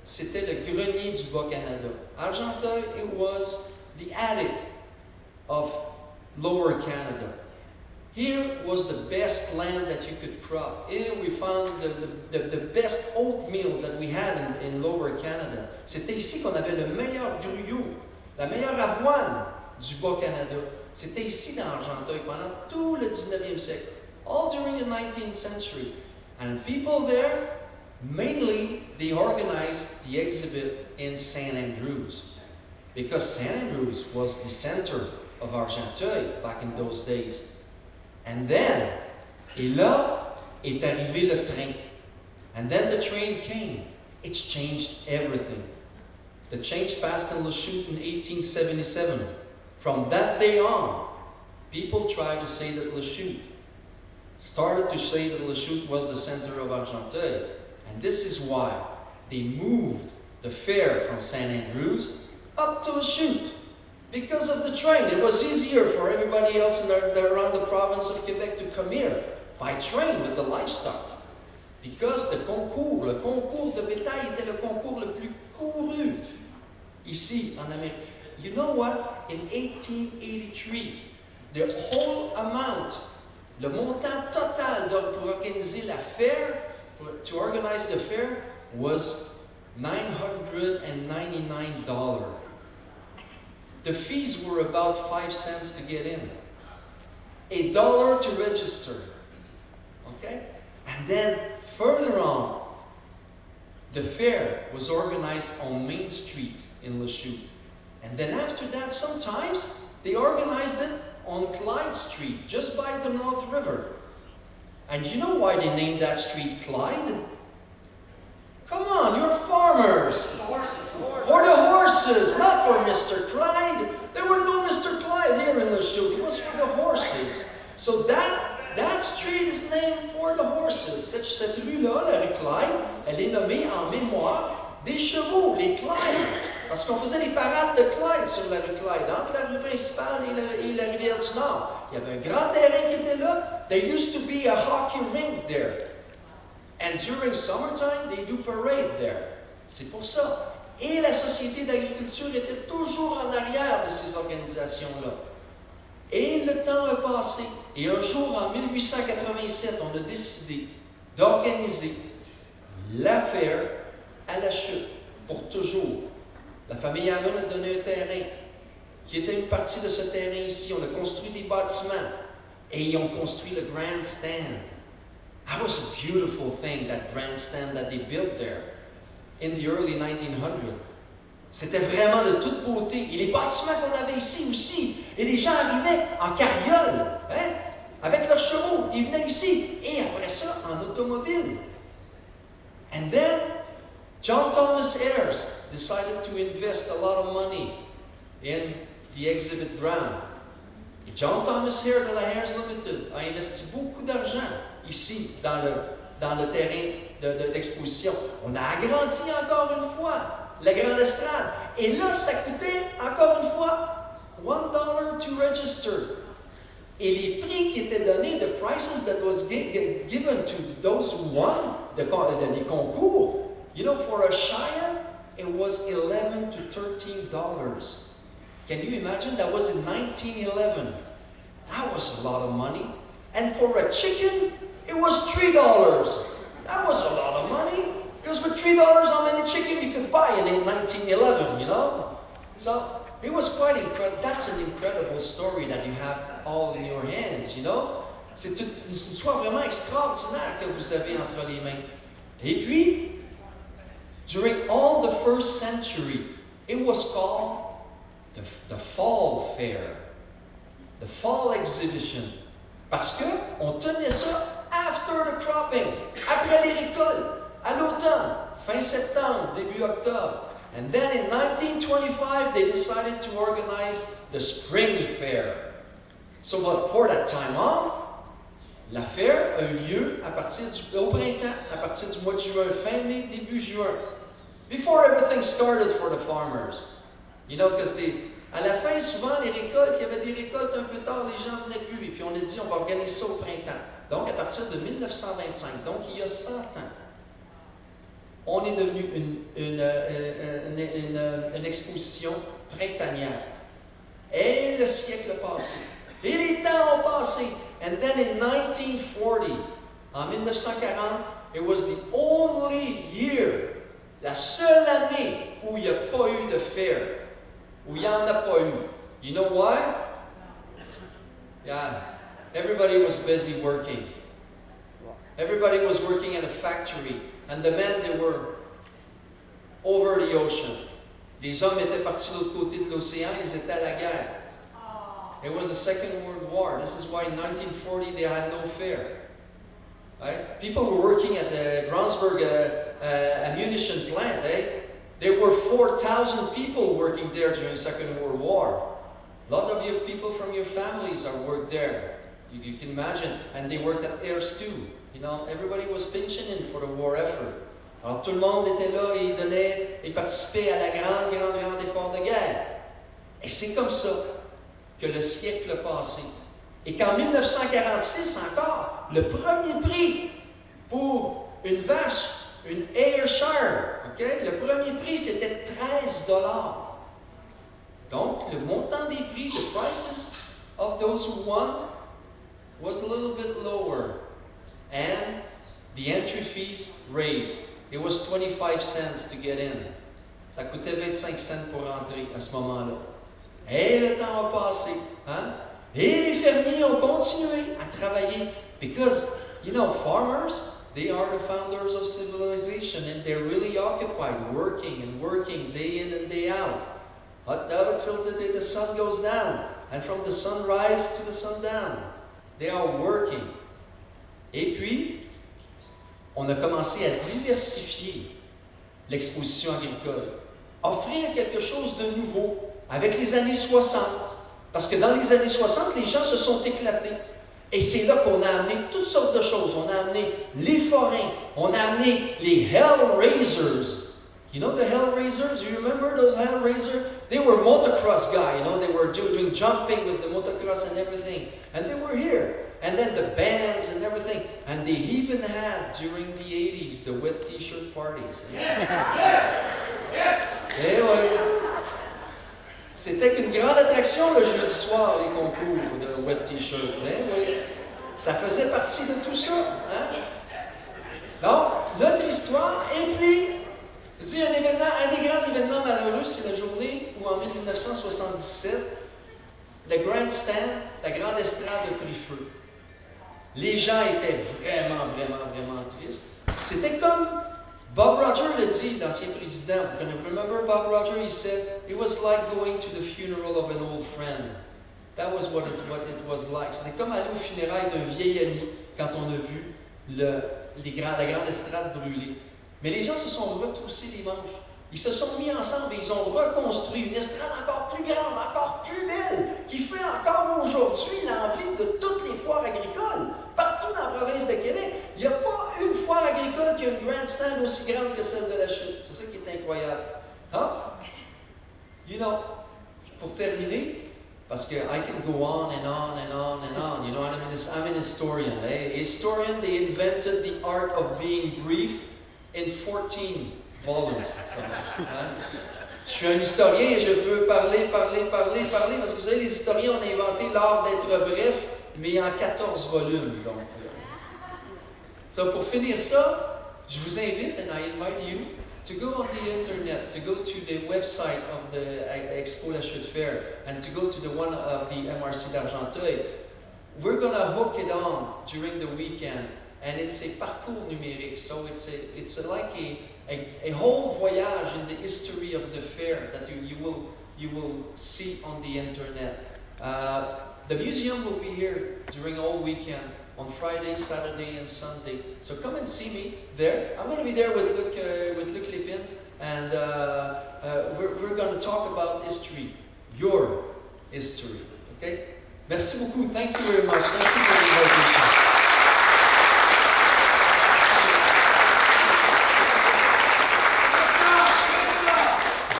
c'était le grenier du Bas-Canada. Argenteuil, it was the attic of Lower Canada. Here was the best land that you could crop. Here we found the best oatmeal that we had in Lower Canada. C'était ici qu'on avait le meilleur gruyot, la meilleure avoine du Bas-Canada. C'était ici dans Argenteuil pendant tout le 19e siècle, all during the 19th century. And people there, mainly, they organized the exhibit in St. Andrews, because St. Andrews was the center of Argenteuil back in those days. And then, et là, est arrivé le train. And then the train came. It's changed everything. The change passed in Lachute in 1877. From that day on, people tried to say that Lachute started to say that Lachute was the center of Argenteuil. And this is why they moved the fair from St. Andrews up to Lachute. Because of the train. It was easier for everybody else around the province of Quebec to come here by train with the livestock. Because le concours de bétail était le concours le plus couru ici en Amérique. You know what? In 1883, the whole amount, le montant total pour organiser la fair, to organize the fair, was $999. The fees were about 5 cents to get in, $1 to register, okay? And then further on, the fair was organized on Main Street in Lachute. And then after that, sometimes they organized it on Clyde Street, just by the North River. And you know why they named that street Clyde? Come on, you're farmers. For the horses, not for Mr. Clyde. There were no Mr. Clyde here in Lachute. It was for the horses. So that street is named for the horses. Cette rue-là, la rue Clyde, elle est nommée en mémoire des chevaux, les Clyde. Parce qu'on faisait les parades de Clyde sur la rue Clyde, entre la rue principale et la rivière du Nord. Il y avait un grand terrain qui était là. There used to be a hockey rink there. And during summertime, they do parade there. C'est pour ça. Et la Société d'agriculture était toujours en arrière de ces organisations-là. Et le temps a passé. Et un jour, en 1887, on a décidé d'organiser l'affaire à Lachute, pour toujours. La famille Hammond a donné un terrain, qui était une partie de ce terrain ici. On a construit des bâtiments. Et ils ont construit le grandstand. That was a beautiful thing, that grandstand that they built there in the early 1900s. C'était vraiment de toute beauté. Et les bâtiments qu'on avait ici aussi. Et les gens arrivaient en carriole, hein, avec leurs chevaux. Ils venaient ici. Et après ça, en automobile. And then, John Thomas Ayres decided to invest a lot of money in the exhibit ground. Et John Thomas Ayres de la Ayres Limited a investi beaucoup d'argent ici, dans le terrain d'exposition. On a agrandi encore une fois la grande estrade. Et là, ça coûtait encore une fois $1 to register. Et les prix qui étaient donnés, the prices that was given to those who won les concours, you know, for a shire, it was $11 to $13. Can you imagine? That was in 1911. That was a lot of money. And for a chicken, it was $3. That was a lot of money. Because with $3, how many chicken you could buy in 1911, you know? So it was quite incredible. That's an incredible story that you have all in your hands, you know? C'est une histoire vraiment extraordinaire que vous avez entre les mains. Et puis, during all the first century, it was called the fall fair, the fall exhibition. Parce que on tenait ça after the cropping, après les récoltes, à l'automne, fin septembre, début octobre. And then in 1925, they decided to organize the spring fair. So but for that time on, la fair a eu lieu au printemps, à partir du mois de juin, fin mai, début juin. Before everything started for the farmers. You know, because à la fin, souvent, les récoltes, il y avait des récoltes un peu tard, les gens venaient plus. Et puis on a dit, on va organiser ça au printemps. Donc, à partir de 1925, donc il y a 100 ans, on est devenu une exposition printanière. Et le siècle passé. Et les temps ont passé. And then in 1940, en 1940, it was the only year, la seule année où il n'y a pas eu de fair, où il n'y en a pas eu. You know why? Yeah, everybody was busy working. Everybody was working in a factory, and the men, they were over the ocean. Les hommes étaient partis de l'autre côté de l'océan, ils étaient à la guerre. It was the Second World War. This is why in 1940 they had no fair. Right? People were working at the Brownsburg ammunition plant. There were 4,000 people working there during the Second World War. Lots of you people from your families are worked there. You can imagine. And they worked at Ayers too. You know, everybody was pinching in for the war effort. Alors tout le monde était là et il participait à la grande effort de guerre. Et c'est comme ça que le siècle a passé. Et qu'en 1946 encore, le premier prix pour une vache, une Ayrshire, okay? Le premier prix c'était 13 $. Donc le montant des prix, the prices of those who won was a little bit lower. And the entry fees raised. It was 25 cents to get in. Ça coûtait 25 cents pour entrer à ce moment-là. Et le temps a passé. Hein? Et les fermiers ont continué à travailler. Because, you know, farmers, they are the founders of civilization and they're really occupied, working and working day in and day out. Until the day the sun goes down. And from the sunrise to the sundown. They are working. Et puis, on a commencé à diversifier l'exposition agricole. Offrir quelque chose de nouveau avec les années 60. Parce que dans les années 60, les gens se sont éclatés. Et c'est là qu'on a amené toutes sortes de choses. On a amené les forains, on a amené les Hellraisers. You know the Hellraisers? You remember those Hellraisers? They were motocross guys, you know, they were doing jumping with the motocross and everything. And they were here. And then the bands and everything. And they even had, during the 80s, the wet t-shirt parties. Yes! Yes! Eh oui! C'était qu'une grande attraction le jeudi soir, les concours de wet t-shirt. Eh oui! Ça faisait partie de tout ça. Hein? Donc, notre histoire, et puis, je dis un des grands événements malheureux, c'est la journée où, en 1977, le grandstand, la grande estrade a pris feu. Les gens étaient vraiment tristes. C'était comme Bob Roger le dit, l'ancien président. Vous remember Bob Roger? He said, it was like going to the funeral of an old friend. That was what it was like. C'était comme aller au funérailles d'un vieil ami quand on a vu la grande estrade brûler. Mais les gens se sont retroussés les manches. Ils se sont mis ensemble et ils ont reconstruit une estrade encore plus grande, encore plus belle, qui fait encore aujourd'hui l'envie de toutes les foires agricoles. Partout dans la province de Québec, il n'y a pas une foire agricole qui a une grandstand aussi grande que celle de Lachute. C'est ça qui est incroyable. Hein? You know, pour terminer, parce que I can go on and on and on and on. You know, I'm an historian. A historian, they invented the art of being brief in 14 volumes. Hein? Je suis un historien et je peux parler, parce que vous savez, les historiens ont inventé l'art d'être bref, mais en 14 volumes. Donc, so pour finir ça, je vous invite, and I invite you, to go on the internet, to go to the website of the Expo Lachute Fair, and to go to the one of the MRC d'Argenteuil. We're going to hook it on during the weekend, and it's a parcours numérique, so it's like a whole voyage in the history of the fair that you will see on the internet. The museum will be here during all weekend, on Friday, Saturday, and Sunday. So come and see me there. I'm going to be there with Luc Lépine, and we're going to talk about history, your history. Okay? Merci beaucoup. Thank you very much. Thank you for the invitation.